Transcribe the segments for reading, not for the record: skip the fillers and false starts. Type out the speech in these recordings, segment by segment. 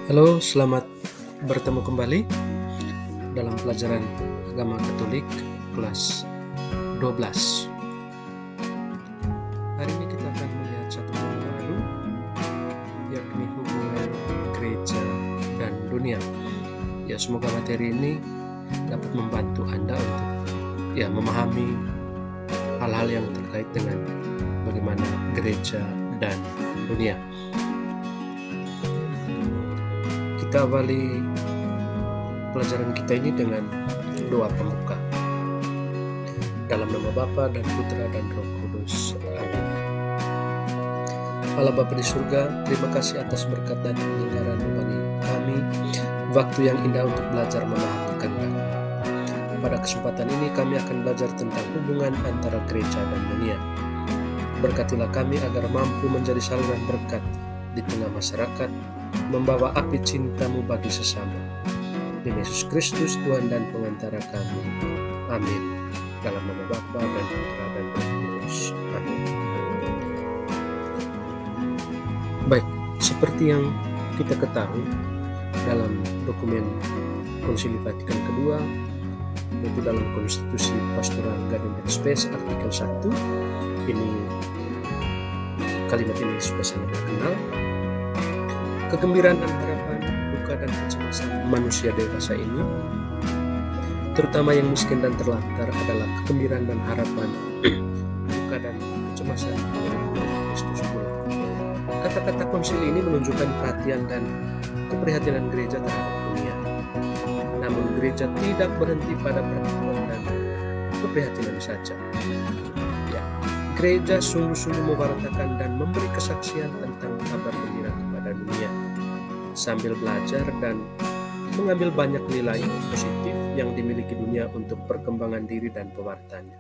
Halo, selamat bertemu kembali dalam pelajaran agama Katolik kelas 12. Hari ini kita akan melihat satu tema baru, yakni hubungan gereja dan dunia. Ya, semoga materi ini dapat membantu Anda untuk memahami hal-hal yang terkait dengan bagaimana gereja dan dunia. Kita awali pelajaran kita ini dengan doa pembuka. Dalam nama Bapa dan Putra dan Roh Kudus. Amin. Allah Bapa di surga, terima kasih atas berkat dan penyelenggaraan bagi kami waktu yang indah untuk belajar memahami kehendak. Pada kesempatan ini kami akan belajar tentang hubungan antara gereja dan dunia. Berkatilah kami agar mampu menjadi saluran berkat di tengah masyarakat, membawa api cintamu bagi sesama. Demi Yesus Kristus, Tuhan dan pengantara kami. Amin. Dalam nama Bapa dan Putra dan Roh Kudus. Amin. Baik, seperti yang kita ketahui dalam dokumen Konsili Vatikan II, yaitu dalam Konstitusi Pastoral Gaudium et Spes artikel 1, kalimat ini sudah sangat terkenal. Kegembiraan dan harapan, duka dan kecemasan manusia dewasa ini, terutama yang miskin dan terlantar, adalah kegembiraan dan harapan, duka dan kecemasan Kristus pulang. Kata-kata konsili ini menunjukkan perhatian dan keprihatinan gereja terhadap dunia. Namun gereja tidak berhenti pada perhatian dan keprihatinan saja. Gereja sungguh-sungguh mewartakan dan memberi kesaksian tentang kabar gembira kepada dunia, sambil belajar dan mengambil banyak nilai positif yang dimiliki dunia untuk perkembangan diri dan pewartanya.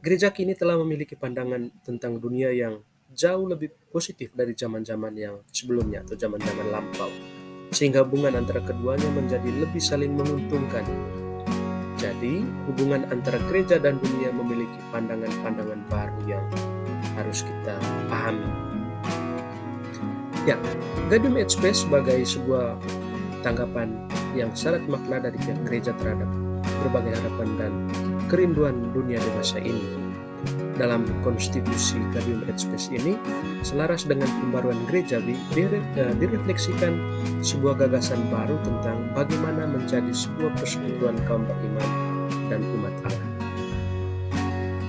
Gereja kini telah memiliki pandangan tentang dunia yang jauh lebih positif dari zaman-zaman yang sebelumnya atau zaman-zaman lampau, sehingga hubungan antara keduanya menjadi lebih saling menguntungkan. Jadi, hubungan antara gereja dan dunia memiliki pandangan-pandangan baru yang harus kita pahami. Gaudium et Spes sebagai sebuah tanggapan yang syarat makna dari pihak gereja terhadap berbagai harapan dan kerinduan dunia dewasa ini. Dalam konstitusi Gaudium et Spes ini, selaras dengan pembaruan gerejawi, direfleksikan sebuah gagasan baru tentang bagaimana menjadi sebuah persekutuan kaum beriman dan umat Allah.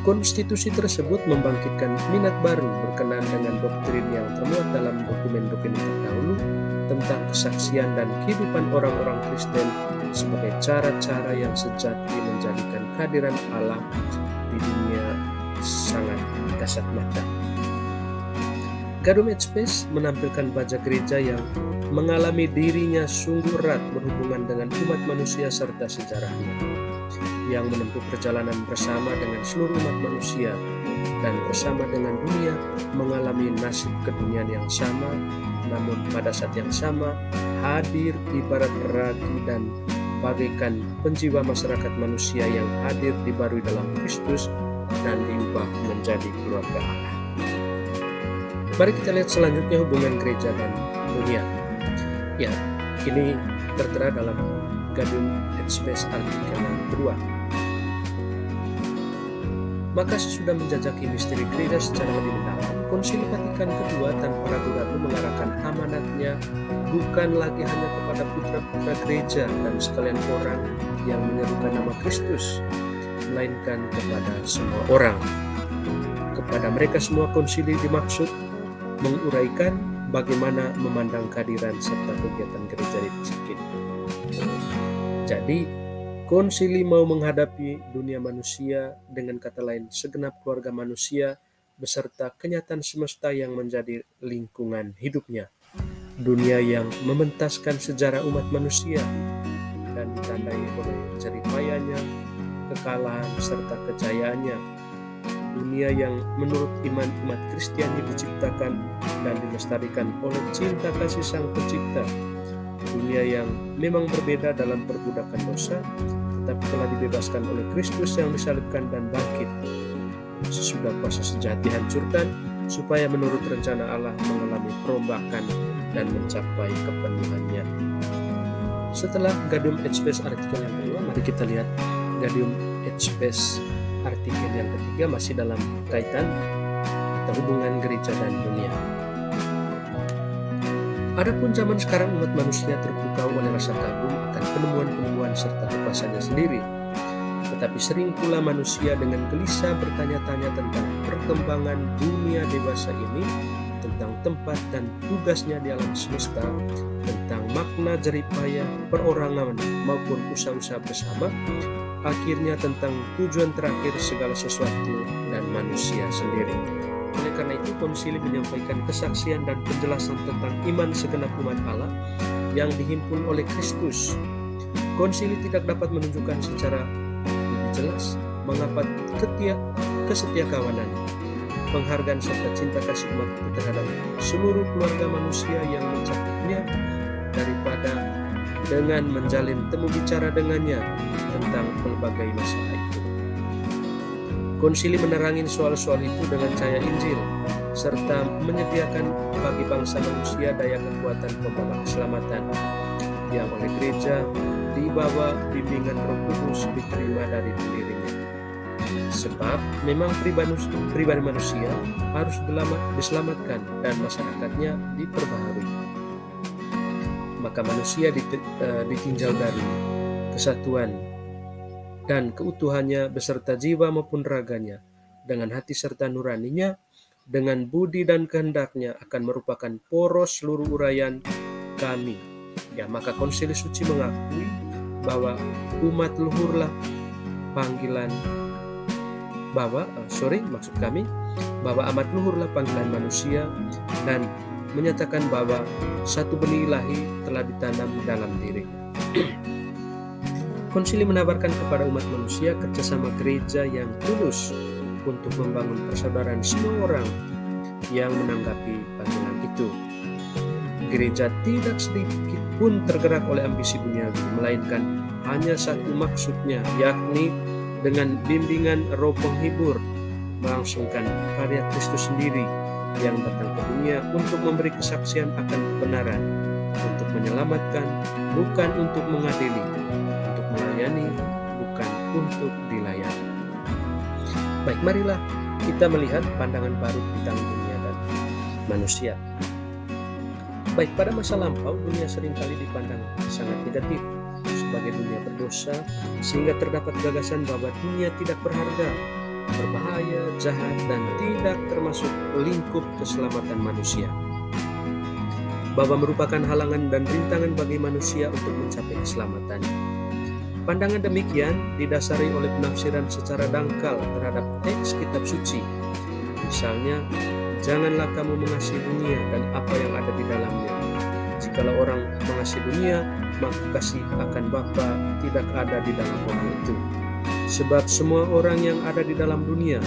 Konstitusi tersebut membangkitkan minat baru berkenaan dengan doktrin yang termuat dalam dokumen-dokumen terdahulu tentang kesaksian dan kehidupan orang-orang Kristen sebagai cara-cara yang sejati menjadikan kehadiran Allah di dunia sangat kasat mata. Gaudium et Spes menampilkan wajah gereja yang mengalami dirinya sungguh erat berhubungan dengan umat manusia serta sejarahnya, yang menempuh perjalanan bersama dengan seluruh umat manusia dan bersama dengan dunia mengalami nasib keduniaan yang sama, namun pada saat yang sama hadir ibarat ragi dan bagaikan penjiwa masyarakat manusia yang hadir dibarui dalam Kristus dan diubah menjadi keluarga Allah. Mari kita lihat selanjutnya hubungan gereja dan dunia. Ini tertera dalam Gaudium et Spes artikel yang kedua. Maka sesudah menjajaki misteri gereja secara lebih mendalam, Konsili Vatikan II tanpa ragu-ragu mengarahkan amanatnya bukan lagi hanya kepada putra-putra gereja dan sekalian orang yang menyerukan nama Kristus, melainkan kepada semua orang. Kepada mereka semua konsili dimaksud menguraikan bagaimana memandang kehadiran serta kegiatan gereja di masa kini. Jadi, konsili mau menghadapi dunia manusia, dengan kata lain segenap keluarga manusia beserta kenyataan semesta yang menjadi lingkungan hidupnya. Dunia yang mementaskan sejarah umat manusia dan ditandai oleh jeripayanya, kekalahan serta kejayaannya. Dunia yang menurut iman umat Kristiani diciptakan dan dilestarikan oleh cinta kasih Sang Pencipta. Dunia yang memang berbeda dalam perbudakan dosa, tetapi telah dibebaskan oleh Kristus yang disalibkan dan bangkit. Sesudah kuasa sejahat dihancurkan, supaya menurut rencana Allah mengalami perombakan dan mencapai kepenuhannya. Setelah Gaudium et Spes artikel yang kedua, mari kita lihat Gaudium et Spes artikel yang ketiga, masih dalam kaitan atau hubungan gereja dan dunia. Adapun zaman sekarang umat manusia terpukau oleh rasa kagum akan penemuan-penemuan serta kekuasaannya sendiri. Tetapi sering pula manusia dengan gelisah bertanya-tanya tentang perkembangan dunia dewasa ini, tentang tempat dan tugasnya di alam semesta, tentang makna jeripaya perorangan maupun usaha-usaha bersama, akhirnya tentang tujuan terakhir segala sesuatu dan manusia sendiri. Oleh karena itu, konsili menyampaikan kesaksian dan penjelasan tentang iman segenap umat Allah yang dihimpun oleh Kristus. Konsili tidak dapat menunjukkan secara lebih jelas mengapa kesetiakawanan, penghargaan serta cinta kasih umat itu terhadap seluruh keluarga manusia yang mencakupnya, daripada dengan menjalin temu bicara dengannya tentang pelbagai masalah itu. Konsili menerangi soal-soal itu dengan cahaya Injil, serta menyediakan bagi bangsa manusia daya kekuatan pembawa keselamatan yang oleh gereja di bawah bimbingan Roh Kudus diterima dari dirinya. Sebab memang pribadi manusia harus diselamatkan dan masyarakatnya diperbaharui. Maka manusia ditinjau dari kesatuan dan keutuhannya beserta jiwa maupun raganya, dengan hati serta nuraninya, dengan budi dan kehendaknya akan merupakan poros seluruh uraian kami. Ya, maka Konsili Suci mengakui bahwa umat luhurlah panggilan bahwa amat luhurlah panggilan manusia, dan menyatakan bahwa satu benih ilahi telah ditanam dalam diri. Konsili menawarkan kepada umat manusia kerjasama gereja yang tulus untuk membangun persaudaraan semua orang yang menanggapi panggilan itu. Gereja tidak sedikit pun tergerak oleh ambisi duniawi, melainkan hanya satu maksudnya, yakni dengan bimbingan Roh Penghibur melangsungkan karya Kristus sendiri yang datang ke dunia untuk memberi kesaksian akan kebenaran, untuk menyelamatkan, bukan untuk mengadili, untuk melayani, bukan untuk dilayani. Baik, marilah kita melihat pandangan baru tentang dunia dan manusia. Baik, pada masa lampau dunia seringkali dipandang sangat negatif sebagai dunia berdosa, sehingga terdapat gagasan bahwa dunia tidak berharga, berbahaya, jahat, dan tidak termasuk lingkup keselamatan manusia, bahwa merupakan halangan dan rintangan bagi manusia untuk mencapai keselamatan. Pandangan demikian didasari oleh penafsiran secara dangkal terhadap teks kitab suci. Misalnya, janganlah kamu mengasihi dunia dan apa yang ada di dalamnya. Jikalau orang mengasihi dunia, maka kasih akan Bapa tidak ada di dalam orang itu. Sebab semua orang yang ada di dalam dunia,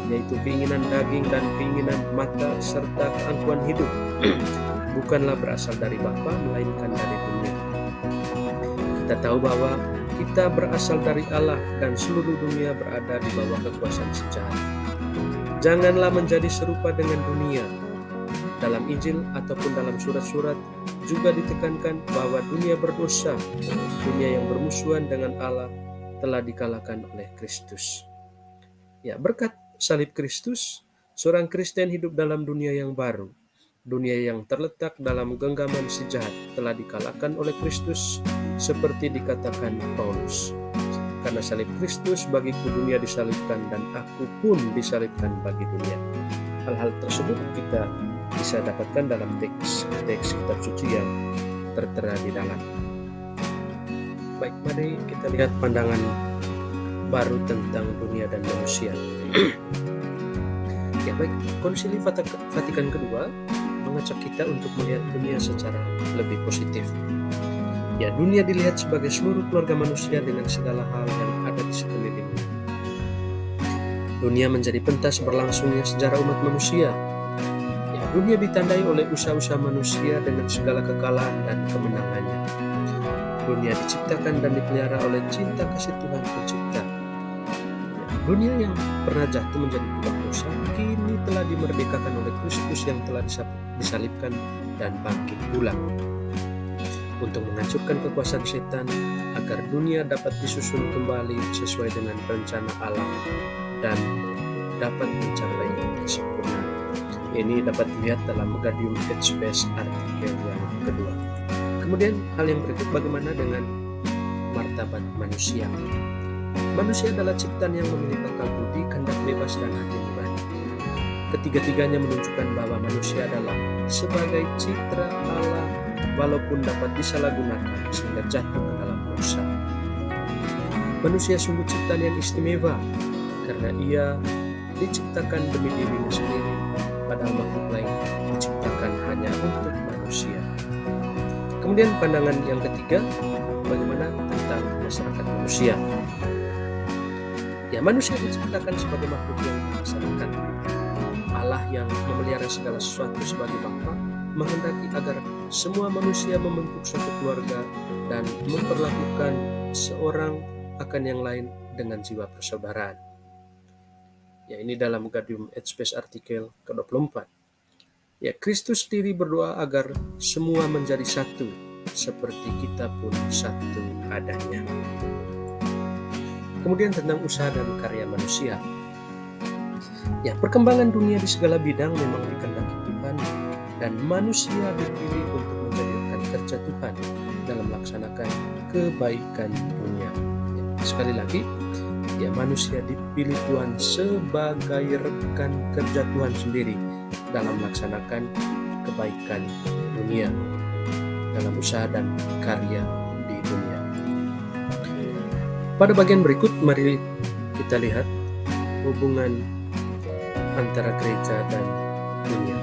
yaitu keinginan daging dan keinginan mata serta keangkuhan hidup, bukanlah berasal dari Bapa, melainkan dari dunia. Kita tahu bahwa kita berasal dari Allah dan seluruh dunia berada di bawah kekuasaan si jahat. Janganlah menjadi serupa dengan dunia. Dalam Injil ataupun dalam surat-surat juga ditekankan bahwa dunia berdosa, dunia yang bermusuhan dengan Allah telah dikalahkan oleh Kristus. Ya, berkat salib Kristus, seorang Kristen hidup dalam dunia yang baru. Dunia yang terletak dalam genggaman si jahat telah dikalahkan oleh Kristus, seperti dikatakan Paulus. Karena salib Kristus, bagiku dunia disalibkan dan aku pun disalibkan bagi dunia. Hal-hal tersebut kita bisa dapatkan dalam teks kitab suci yang tertera di dalam. Baik, mari kita lihat pandangan baru tentang dunia dan manusia. Ya, baik, Konsili Vatikan kedua mengajak kita untuk melihat dunia secara lebih positif. Ya, dunia dilihat sebagai seluruh keluarga manusia dengan segala hal yang ada di sekelilingnya. Dunia menjadi pentas berlangsungnya sejarah umat manusia. Ya, dunia ditandai oleh usaha-usaha manusia dengan segala kekalahan dan kemenangannya. Dunia diciptakan dan dipelihara oleh cinta kasih Tuhan Pencipta. Dunia yang pernah jatuh menjadi budak dosa kini telah dimerdekakan oleh Kristus yang telah disalibkan dan bangkit pula untuk menghancurkan kekuasaan setan agar dunia dapat disusun kembali sesuai dengan rencana Allah dan dapat mencapai kesempurnaan. Ini dapat dilihat dalam Gaudium et Spes artikel yang kedua. Kemudian hal yang berikut, bagaimana dengan martabat manusia? Manusia adalah ciptaan yang memiliki akal budi, kehendak bebas, dan hati nurani. Ketiga-tiganya menunjukkan bahwa manusia adalah sebagai citra Allah walaupun dapat disalahgunakan sehingga jatuh ke dalam dosa. Manusia sungguh ciptaan yang istimewa karena ia diciptakan demi dirinya sendiri, padahal makhluk lain diciptakan hanya untuk manusia. Kemudian pandangan yang ketiga, bagaimana tentang masyarakat manusia? Ya, manusia diciptakan sebagai makhluk yang dilaksanakan. Allah yang memelihara segala sesuatu sebagai Bapa menghendaki agar semua manusia membentuk suatu keluarga dan memperlakukan seorang akan yang lain dengan jiwa persaudaraan. Ya, ini dalam Gaudium et Spes artikel ke-24. Ya, Kristus sendiri berdoa agar semua menjadi satu, seperti kita pun satu adanya. Kemudian tentang usaha dan karya manusia. Ya, perkembangan dunia di segala bidang memang dikehendaki Tuhan, dan manusia dipilih untuk menjadi rekan kerja Tuhan dalam melaksanakan kebaikan dunia. Ya, sekali lagi, ya, manusia dipilih Tuhan sebagai rekan kerja Tuhan sendiri dalam melaksanakan kebaikan dunia, dalam usaha dan karya di dunia. Pada bagian berikut, mari kita lihat hubungan antara gereja dan dunia.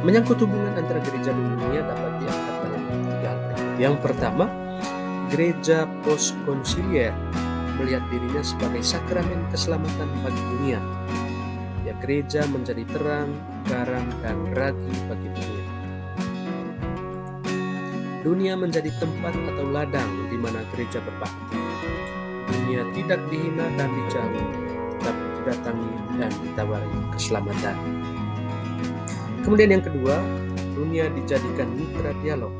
Menyangkut hubungan antara gereja dan dunia dapat diangkat dalam 3 hal berikut. Yang pertama, gereja post-konsilier melihat dirinya sebagai sakramen keselamatan bagi dunia. Ya, gereja menjadi terang, garam, dan ragi bagi dunia. Dunia menjadi tempat atau ladang di mana gereja berbakti. Dunia tidak dihina dan dijauhi, tetapi didatangi dan ditawari keselamatan. Kemudian yang kedua, dunia dijadikan mitra dialog.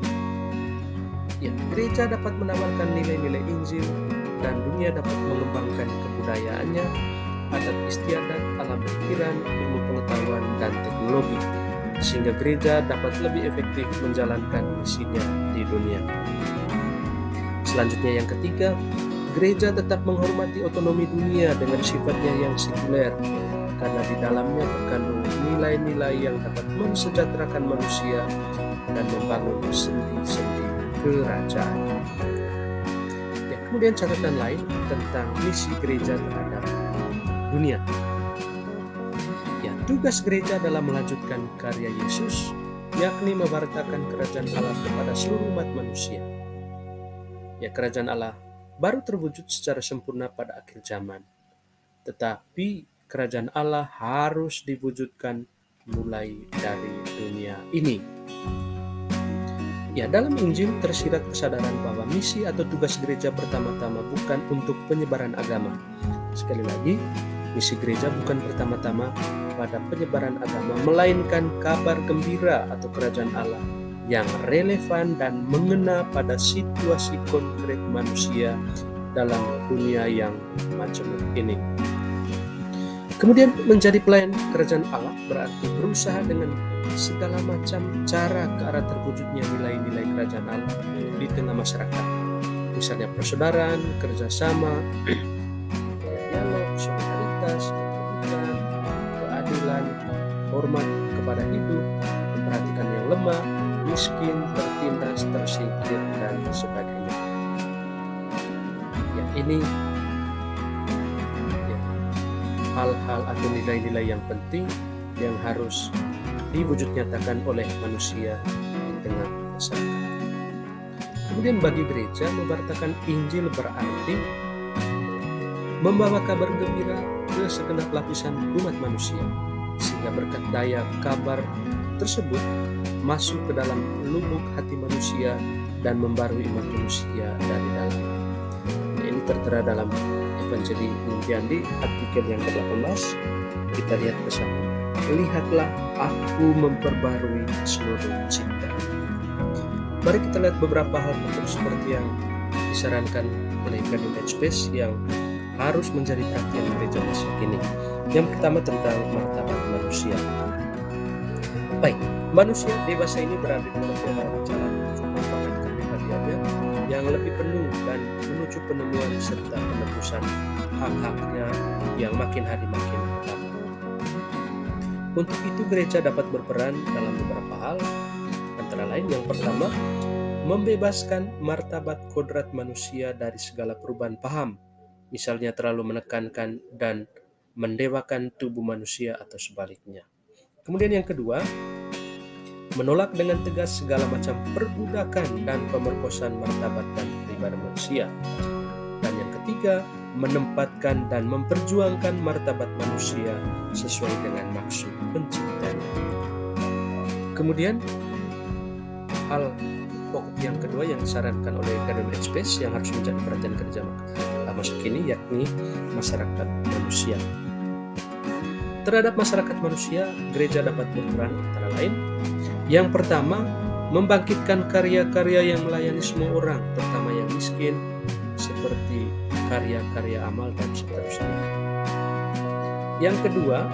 Ya, gereja dapat menawarkan nilai-nilai Injil dan dunia dapat mengembangkan kebudayaannya, adat istiadat, alam pikiran, ilmu pengetahuan, dan teknologi, sehingga gereja dapat lebih efektif menjalankan misinya di dunia. Selanjutnya yang ketiga, gereja tetap menghormati otonomi dunia dengan sifatnya yang sekuler, karena di dalamnya terkandung nilai-nilai yang dapat mensejahterakan manusia dan membangun sendi-sendi kerajaan. Ya, kemudian catatan lain tentang misi gereja terhadap dunia. Ya, tugas gereja dalam melanjutkan karya Yesus, yakni memberitakan kerajaan Allah kepada seluruh umat manusia. Ya, kerajaan Allah baru terwujud secara sempurna pada akhir zaman, tetapi kerajaan Allah harus diwujudkan mulai dari dunia ini. Ya, dalam Injil tersirat kesadaran bahwa misi atau tugas gereja pertama-tama bukan untuk penyebaran agama. Sekali lagi, misi gereja bukan pertama-tama pada penyebaran agama, melainkan kabar gembira atau kerajaan Allah yang relevan dan mengena pada situasi konkret manusia dalam dunia yang majemuk ini. Kemudian menjadi pelayan kerajaan Allah berarti berusaha dengan segala macam cara ke arah terwujudnya nilai-nilai kerajaan Allah di tengah masyarakat. Misalnya persaudaraan, kerjasama, dialog, solidaritas, keterbukaan, keadilan, hormat kepada hidup, memperhatikan yang lemah, miskin, tertindas, tersingkir, dan sebagainya. Ya, ini hal-hal atau nilai-nilai yang penting yang harus diwujud nyatakan oleh manusia di tengah masyarakat. Kemudian bagi gereja, memberitakan Injil berarti membawa kabar gembira ke segenap lapisan umat manusia, sehingga berkat daya kabar tersebut masuk ke dalam lubuk hati manusia dan membarui iman manusia dari dalam. Ini tertera dalam Evangelii Injil di artikel yang ke-18. Kita lihat bersama. lihatlah aku memperbarui seluruh ciptaan. Mari kita lihat beberapa hal pokok seperti yang disarankan oleh Kadin Space yang harus menjadi perhatian gereja masa kini. Yang pertama tentang martabat manusia. Baik, manusia dewasa ini berada dalam jalan menuju pengembangan kepribadiannya yang lebih penuh dan menuju penemuan serta penebusan hak-haknya yang makin hari makin bertambah. Untuk itu gereja dapat berperan dalam beberapa hal, antara lain yang pertama, membebaskan martabat kodrat manusia dari segala perubahan paham, misalnya terlalu menekankan dan mendewakan tubuh manusia atau sebaliknya. Kemudian yang kedua, menolak dengan tegas segala macam perbudakan dan pemerkosaan martabat dan pribadi manusia. Dan yang ketiga, menempatkan dan memperjuangkan martabat manusia sesuai dengan maksud penciptanya. Kemudian, hal pokok yang kedua yang disarankan oleh Kadin Space yang harus menjadi perhatian gereja masa kini, yakni masyarakat manusia. Terhadap masyarakat manusia, gereja dapat berperan antara lain. Yang pertama, membangkitkan karya-karya yang melayani semua orang, terutama yang miskin, seperti karya-karya amal dan seterusnya. Yang kedua,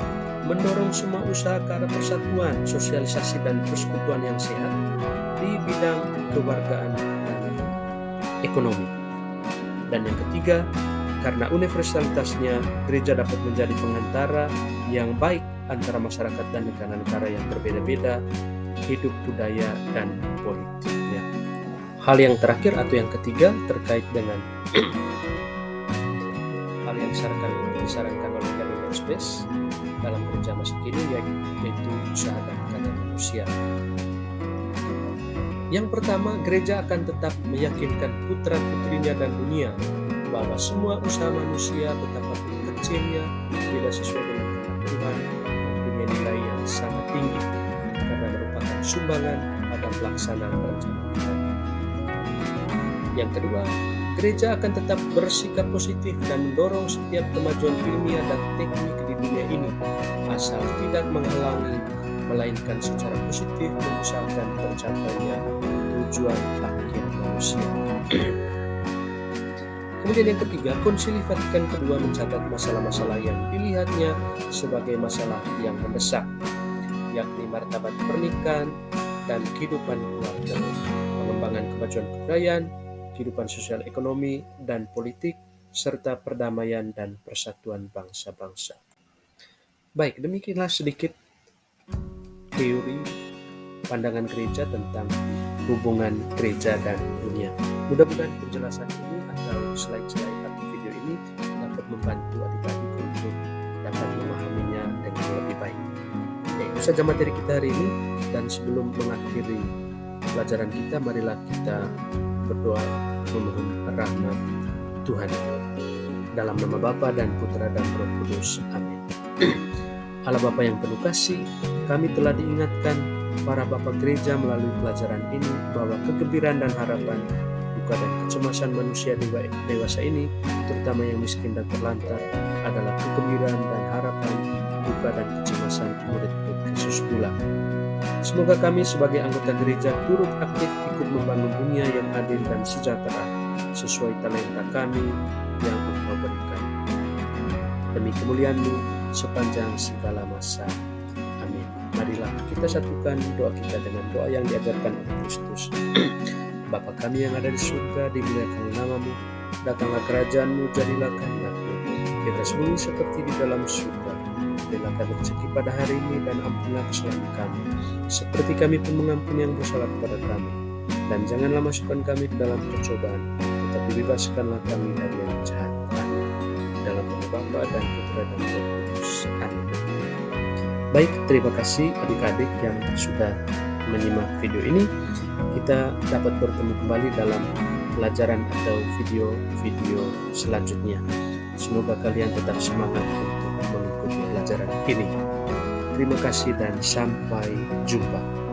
mendorong semua usaha ke arah persatuan, sosialisasi dan persekutuan yang sehat di bidang kewargaan dan ekonomi. Dan yang ketiga, karena universalitasnya, gereja dapat menjadi pengantara yang baik antara masyarakat dan negara-negara yang berbeda-beda, hidup, budaya, dan politiknya. Hal yang terakhir atau yang ketiga terkait dengan hal yang disarankan oleh Kadin Space dalam gereja masa kini, yaitu usaha dan karya manusia. Yang pertama, gereja akan tetap meyakinkan putra-putrinya dan dunia bahwa semua usaha manusia, betapa kecilnya, bila sesuai dengan kehendak Tuhan, mempunyai nilai yang sangat tinggi karena merupakan sumbangan pada pelaksanaan rencana Tuhan. Yang kedua, gereja akan tetap bersikap positif dan mendorong setiap kemajuan ilmiah dan teknik di dunia ini, asal tidak menghalangi, melainkan secara positif mengusahakan tercapainya tujuan akhir manusia. Kemudian yang ketiga, Konsili Vatikan II mencatat masalah-masalah yang dilihatnya sebagai masalah yang mendesak, yakni martabat pernikahan dan kehidupan keluarga, pengembangan kemajuan kebudayaan, kehidupan sosial ekonomi dan politik, serta perdamaian dan persatuan bangsa-bangsa. Baik, demikianlah sedikit teori pandangan gereja tentang hubungan gereja dan dunia. Mudah-mudahan penjelasan ini atau slide-slide atau video ini dapat membantu adik-adik untuk dapat memahaminya dengan lebih baik. Itu saja materi kita hari ini, dan sebelum mengakhiri pelajaran kita, marilah kita berdoa memohon rahmat Tuhan. Dalam nama Bapa dan Putra dan Roh Kudus. Amin. Allah Bapa yang penuh kasih, kami telah diingatkan para Bapak Gereja melalui pelajaran ini bahwa kegembiraan dan harapan, duka dan kecemasan manusia dewasa ini, terutama yang miskin dan terlantar, adalah kegembiraan dan harapan, duka dan kecemasan murid-murid Kristus pula. Semoga kami sebagai anggota gereja turut aktif ikut membangun dunia yang adil dan sejahtera sesuai talenta kami yang Engkau berikan. Demi kemuliaan-Mu sepanjang segala masa. Amin. Marilah kita satukan doa kita dengan doa yang diajarkan oleh Kristus. Bapa kami yang ada di surga, dimuliakanlah nama-Mu, datanglah kerajaan-Mu, jadilah kehendak-Mu di atas bumi seperti di dalam surga. Berilah kami rezeki pada hari ini, dan ampunilah kesalahan kami, seperti kami pun mengampuni yang bersalah kepada kami. Dan janganlah masukkan kami ke dalam percobaan, tetapi bebaskanlah kami dari yang jahat. Amin. Dalam nama Bapa dan Putra dan Roh Kudus. Amin. Baik, terima kasih adik-adik yang sudah menyimak video ini. Kita dapat bertemu kembali dalam pelajaran atau video-video selanjutnya. Semoga kalian tetap semangat untuk mengikuti pelajaran ini. Terima kasih dan sampai jumpa.